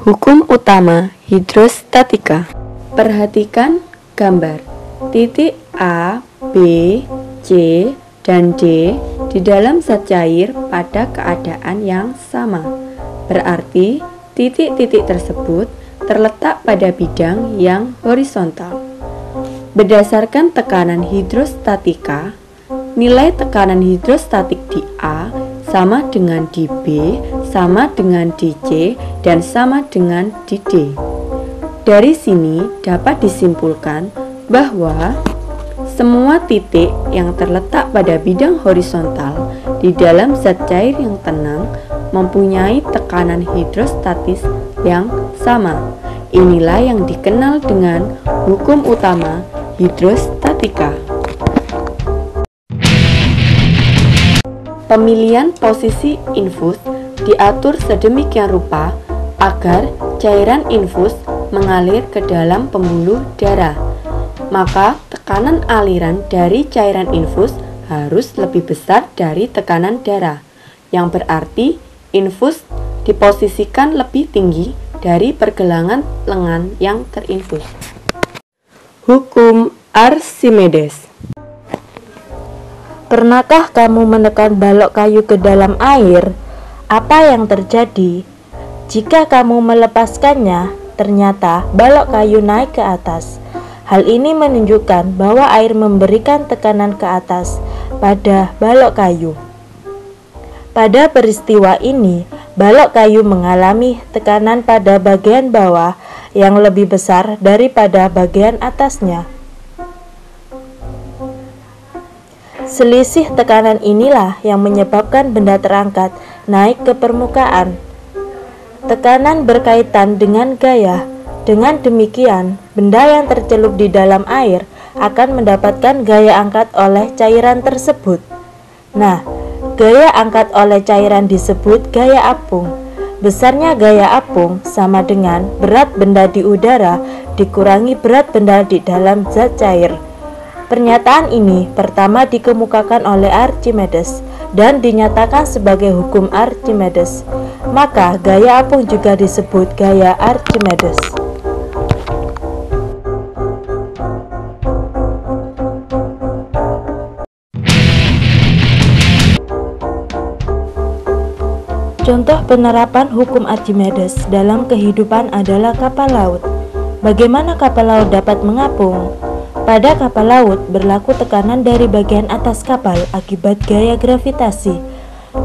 Hukum utama hidrostatika. Perhatikan gambar. Titik A, B, C, dan D di dalam zat cair pada keadaan yang sama. Berarti titik-titik tersebut terletak pada bidang yang horizontal. Berdasarkan tekanan hidrostatika, nilai tekanan hidrostatik di A sama dengan di B, sama dengan di C, dan sama dengan di D. Dari sini dapat disimpulkan bahwa semua titik yang terletak pada bidang horizontal di dalam zat cair yang tenang mempunyai tekanan hidrostatis yang sama. Inilah yang dikenal dengan hukum utama hidrostatika. Pemilihan posisi infus diatur sedemikian rupa agar cairan infus mengalir ke dalam pembuluh darah. Maka tekanan aliran dari cairan infus harus lebih besar dari tekanan darah, yang berarti infus diposisikan lebih tinggi dari pergelangan lengan yang terinfus. Hukum Archimedes. Pernahkah kamu menekan balok kayu ke dalam air? Apa yang terjadi? Jika kamu melepaskannya, ternyata balok kayu naik ke atas. Hal ini menunjukkan bahwa air memberikan tekanan ke atas pada balok kayu. Pada peristiwa ini, balok kayu mengalami tekanan pada bagian bawah yang lebih besar daripada bagian atasnya. Selisih tekanan inilah yang menyebabkan benda terangkat naik ke permukaan. Tekanan berkaitan dengan gaya. Dengan demikian, benda yang tercelup di dalam air akan mendapatkan gaya angkat oleh cairan tersebut. Nah, gaya angkat oleh cairan disebut gaya apung. Besarnya gaya apung sama dengan berat benda di udara dikurangi berat benda di dalam zat cair. Pernyataan ini pertama dikemukakan oleh Archimedes dan dinyatakan sebagai hukum Archimedes. Maka gaya apung juga disebut gaya Archimedes. Contoh penerapan hukum Archimedes dalam kehidupan adalah kapal laut. Bagaimana kapal laut dapat mengapung? Pada kapal laut berlaku tekanan dari bagian atas kapal akibat gaya gravitasi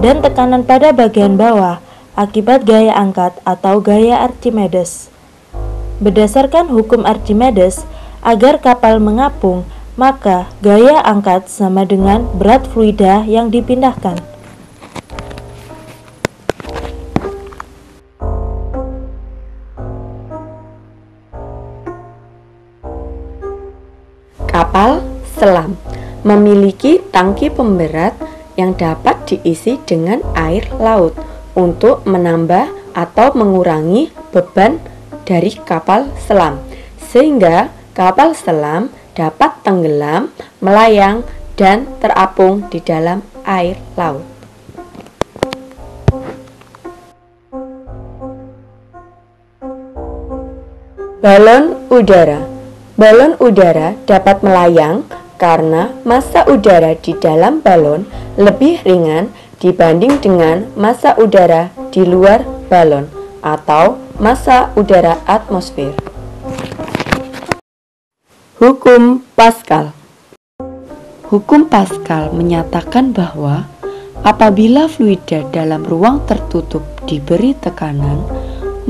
dan tekanan pada bagian bawah akibat gaya angkat atau gaya Archimedes. Berdasarkan hukum Archimedes, agar kapal mengapung, maka gaya angkat sama dengan berat fluida yang dipindahkan. Kapal selam memiliki tangki pemberat yang dapat diisi dengan air laut untuk menambah atau mengurangi beban dari kapal selam, sehingga kapal selam dapat tenggelam, melayang, dan terapung di dalam air laut. Balon udara. Balon udara dapat melayang karena massa udara di dalam balon lebih ringan dibanding dengan massa udara di luar balon atau massa udara atmosfer. Hukum Pascal. Hukum Pascal menyatakan bahwa apabila fluida dalam ruang tertutup diberi tekanan,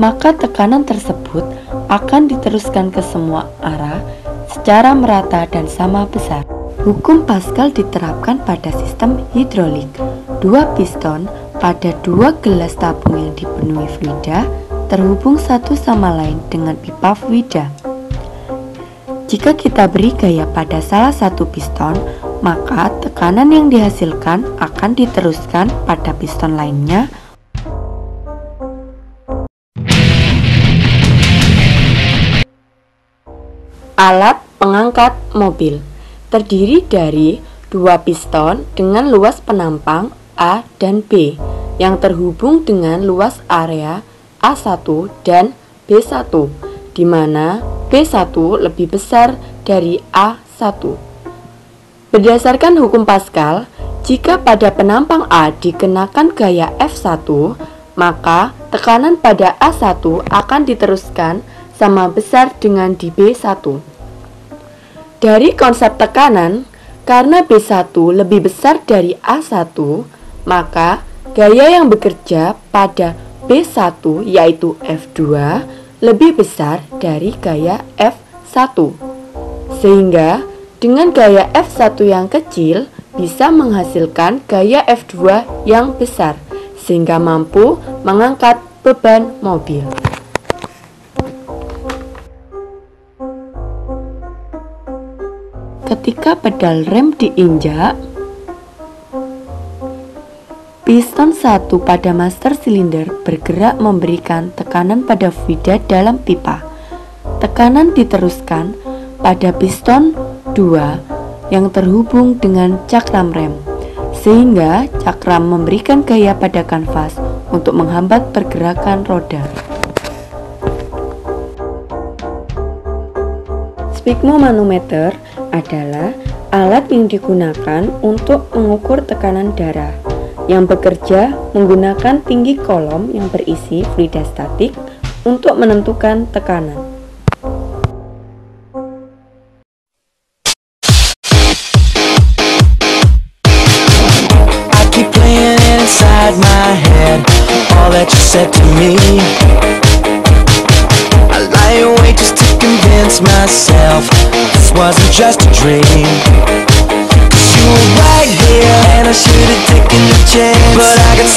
maka tekanan tersebut akan diteruskan ke semua arah secara merata dan sama besar. Hukum Pascal diterapkan pada sistem hidrolik. Dua piston pada dua gelas tabung yang dipenuhi fluida terhubung satu sama lain dengan pipa fluida. Jika kita beri gaya pada salah satu piston, maka tekanan yang dihasilkan akan diteruskan pada piston lainnya. Alat pengangkat mobil terdiri dari dua piston dengan luas penampang A dan B yang terhubung dengan luas area A1 dan B1, di mana B1 lebih besar dari A1. Berdasarkan hukum Pascal, jika pada penampang A dikenakan gaya F1, maka tekanan pada A1 akan diteruskan sama besar dengan di B1. Dari konsep tekanan, karena B1 lebih besar dari A1, maka gaya yang bekerja pada B1 yaitu F2 lebih besar dari gaya F1. Sehingga dengan gaya F1 yang kecil bisa menghasilkan gaya F2 yang besar, sehingga mampu mengangkat beban mobil. Ketika pedal rem diinjak, piston 1 pada master silinder bergerak memberikan tekanan pada fluida dalam pipa. Tekanan diteruskan pada piston 2 yang terhubung dengan cakram rem, sehingga cakram memberikan gaya pada kanvas untuk menghambat pergerakan roda. Sphygmomanometer adalah alat yang digunakan untuk mengukur tekanan darah, yang bekerja menggunakan tinggi kolom yang berisi fluida statik untuk menentukan tekanan. I keep playing inside my head all that you said to me. I lie awake just to convince myself this wasn't just a dream. 'Cause you were right here and I should have taken the chance, but I got